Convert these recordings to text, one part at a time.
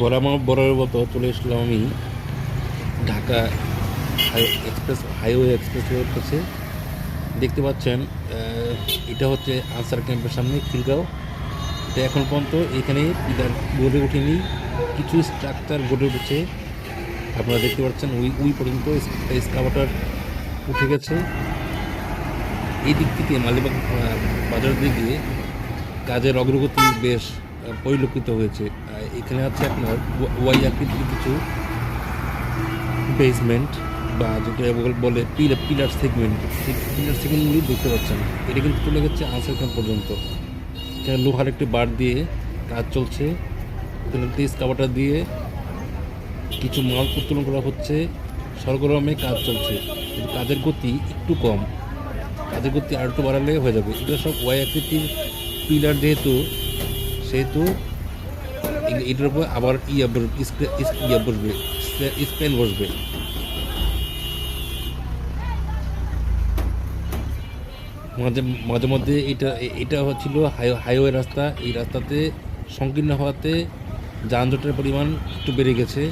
বরাবরের মতো চলে এসলাম আমি ঢাকা হাইওয়ে এক্সপ্রেসওয়ের কাছে। দেখতে পাচ্ছেন এটা হচ্ছে আনসার ক্যাম্পের সামনে খিলগাঁও। এটা এখন পর্যন্ত এখানে পিলার গড়ে ওঠেনি, কিছু স্ট্রাকচার গড়ে উঠেছে। আপনারা দেখতে পাচ্ছেন ওই পর্যন্ত স্কাবাটার উঠে গেছে। এই দিক থেকে মালিবাগ বাজারের দিকে কাজের অগ্রগতি বেশ পরিলক্ষিত হয়েছে। এখানে আছে আপনার ওয়াই আকৃতির কিছু বেসমেন্ট বা যেটা বলে পিলার সেগমেন্টগুলি দেখতে পাচ্ছেন। এটা কিন্তু চলে গেছে আনসার ক্যাম্প পর্যন্ত। এখানে লোহার একটি বার দিয়ে কাজ চলছে। স্কাবাটার দিয়ে কিছু মাল উত্তোলন করা হচ্ছে, সরগরমে কাজ চলছে, কিন্তু কাজের গতি একটু কম। কাজের গতি আর একটু বাড়ালে হয়ে যাবে। এগুলো সব ওয়াই আকৃতির পিলার, সেহেতু এটার উপর আবার বসবে, স্প্যান বসবে। মাঝে মাঝে মধ্যে এটা হচ্ছিল হাইওয়ে রাস্তা। এই রাস্তাতে সংকীর্ণ হওয়াতে যানজটের পরিমাণ একটু বেড়ে গেছে।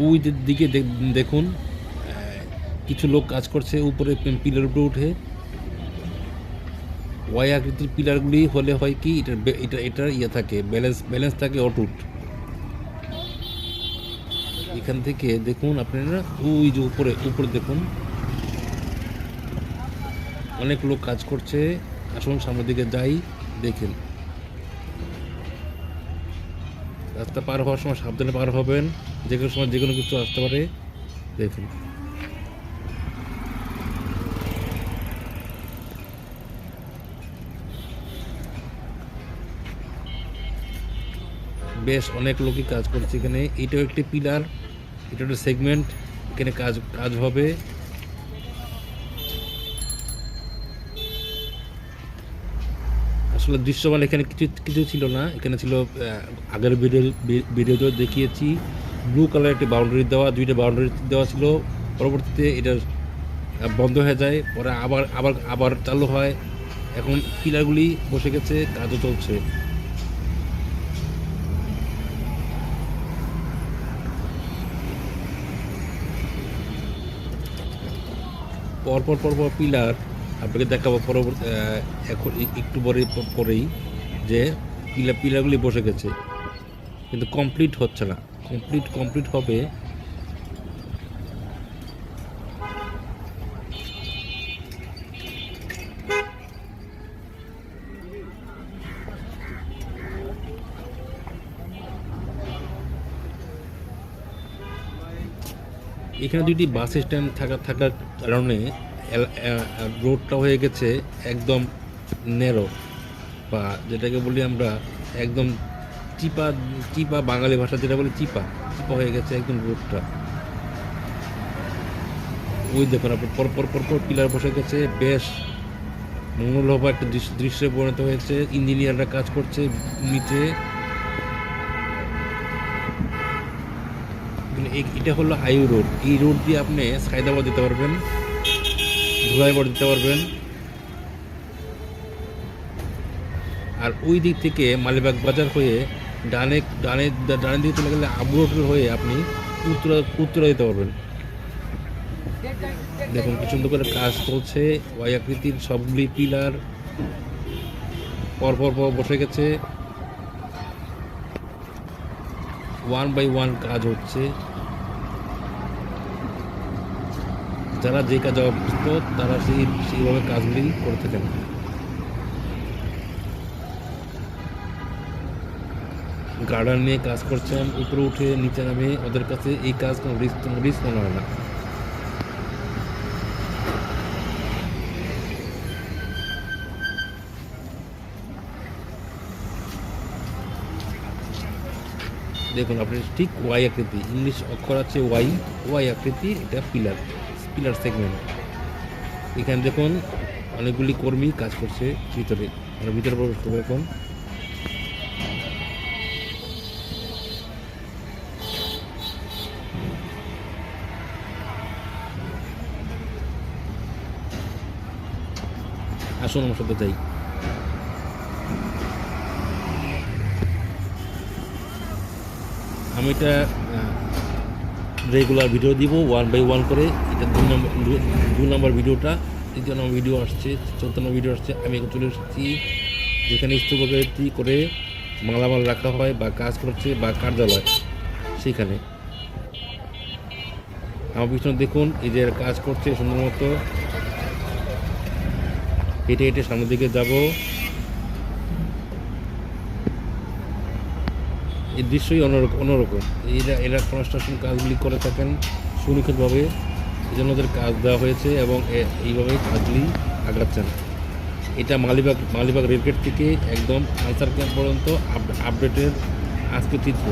ওই দিকে দেখুন, কিছু লোক কাজ করছে উপরে পিলার উপরে উঠে। ওয়াই আকৃতির পিলারগুলি হলে হয় কি, এটার থাকে, ব্যালেন্স থাকে অটুট। এখান থেকে দেখুন আপনারা, ওই যে উপরে দেখুন অনেক লোক কাজ করছে। আসুন সামনের দিকে যাই, দেখেন। রাস্তা পার হওয়ার সময় সাবধানে পার হবেন, যে কোনো সময় যে কোনো কিছু আসতে পারে। দেখুন, বেশ অনেক লোকই কাজ করছে এখানে। এটাও একটি পিলার, এটা একটা সেগমেন্ট, এখানে কাজ হবে। আসলে দৃশ্যমান এখানে কিছু ছিল না। এখানে ছিল, আগের ভিডিওতে দেখিয়েছি, ব্লু কালার একটি বাউন্ডারি দেওয়া, দুইটা বাউন্ডারি দেওয়া ছিল। পরবর্তীতে এটা বন্ধ হয়ে যায়, পরে আবার চালু হয়। এখন পিলারগুলি বসে গেছে, কাজও চলছে। পরপর পিলার আপনাকে দেখাবো পরবর্তী, এখন একটু পরেই যে পিলারগুলি বসে গেছে, কিন্তু কমপ্লিট হচ্ছে না। কমপ্লিট হবে। এখানে দুইটি বাস স্ট্যান্ড থাকার কারণে রোডটা হয়ে গেছে একদম ন্যারো, বা যেটাকে বলি আমরা একদম চিপা বাঙালি ভাষা যেটা বলি চিপা হয়ে গেছে একদম রোডটা। ওই দেখুন আপনার পর পিলার বসে গেছে, বেশ মনোলোভা একটা দৃশ্যে পরিণত হয়েছে। ইঞ্জিনিয়াররা কাজ করছে নিচে। এটা হলো হাইওয়ে রোড। এই রোড দিয়ে আপনি সায়দাবাদ দিতে পারবেন, ধুলাইবাড় দিতে পারবেন। আর ওই দিক থেকে মালিবাগ বাজার হয়ে ডানে দিকে চলে গেলে আবু রোড হয়ে আপনি উত্তরা দিতে পারবেন। দেখুন কি সুন্দর করে কাজ চলছে। ওয়াই আকৃতির সবগুলি পিলার পরপর বসে গেছে, 1 বাই 1 কাজ হচ্ছে। যারা যে কাজে অভ্যস্ত তারা সেইভাবে কাজগুলি করে থাকেন। গার্ডার নিয়ে কাজ করছেন, উপরে উঠে নিচে নামে। ওদের কাছে এই কাজ কোনো রিস্ক মনে হয় না। দেখুন আপনি, ঠিক ওয়াই আকৃতি, ইংলিশ অক্ষর আছে ওয়াই আকৃতি, এটা পিলার সেগমেন্ট। এখানে দেখুন অনেকগুলি কর্মী কাজ করছে ভিতরে। আমরা ভিতরে প্রবেশ করবো এখন। আসুন আমার সাথে যাই। আমি এটা রেগুলার ভিডিও দিব 1/1 করে। এটা 2 নম্বর ভিডিওটা, 3 নম্বর ভিডিও আসছে, 4 নম্বর ভিডিও আসছে। আমি এখন চলে এসেছি যেখানে স্থূপকারী করে মালামাল রাখা হয় বা কাজ করছে বা কার্যালয়, সেখানে। আমার পিছনে দেখুন, এই যে কাজ করছে সুন্দর মতো। হেঁটে হেঁটে সামনের দিকে যাব। এই দৃশ্যই অন্যরকম। এরা কনস্ট্রাকশন কাজগুলি করে থাকেন সুনিখুঁতভাবে, এই জন্য ওদের কাজ দেওয়া হয়েছে এবং এইভাবে কাজগুলি আগাচ্ছেন। এটা মালিবাগ রেলগেট থেকে একদম আনসার ক্যাম্প পর্যন্ত আপডেটের আজকের চিত্র।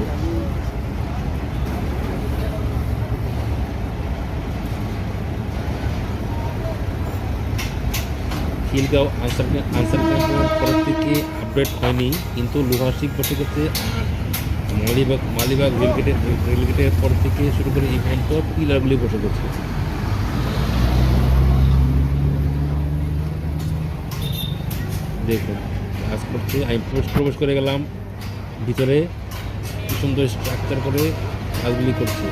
খিলগাঁও আনসার ক্যাম্পের পরের থেকে আপডেট হয়নি, কিন্তু লোহাশিক বসে গেছে। আর মালিবাগ রেলগেটের পর থেকে শুরু করে এই পর্যন্ত পিলারগুলি বসে গেছে। দেখুন কাজ করছে। আমি প্রবেশ করে গেলাম ভিতরে, কি সুন্দর স্ট্রাকচার করে কাজগুলি করছে।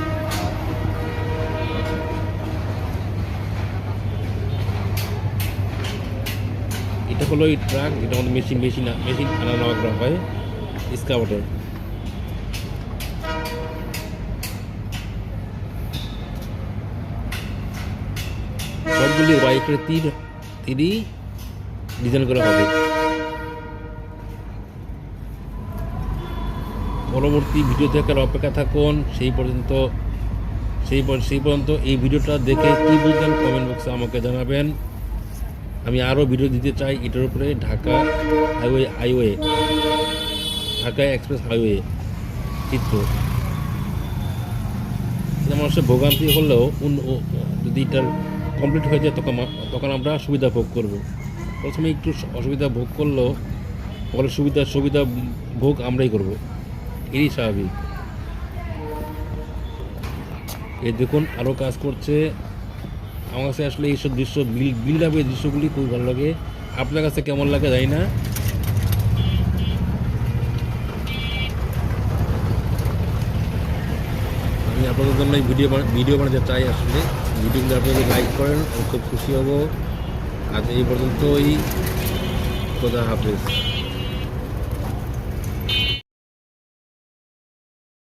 এটা হলো এই ট্রাক, এটা আমাদের মেশিন আনা নেওয়া করা হয়, এক্সকাভেটর। সবগুলি ওয়াইকের তীরই ডিজাইন করা হবে। পরবর্তী ভিডিও দেখার অপেক্ষা থাকুন। সেই পর্যন্ত এই ভিডিওটা দেখে কী বুঝলেন কমেন্ট বক্সে আমাকে জানাবেন। আমি আরও ভিডিও দিতে চাই এটার উপরে। ঢাকা এক্সপ্রেস হাইওয়ে চিত্র। এটা মানুষের ভোগান্তি হলেও যদি এটার কমপ্লিট হয়ে যায় তখন আমরা সুবিধা ভোগ করব। প্রথমে একটু অসুবিধা ভোগ করলেও পরে সুবিধা ভোগ আমরাই করব, এরই স্বাভাবিক। এই দেখুন আরও কাজ করছে। আমার কাছে আসলে এইসব দৃশ্য, বিল্ড আপের দৃশ্যগুলি খুবই ভালো লাগে। আপনার কাছে কেমন লাগে জানি না। আমি আপনাদের জন্য ভিডিও বানাতে চাই। আসলে ভিডিওগুলো আপনাদের লাইক করেন, আমি খুব খুশি হব। আজ এই পর্যন্তই। খোদা হাফেজ।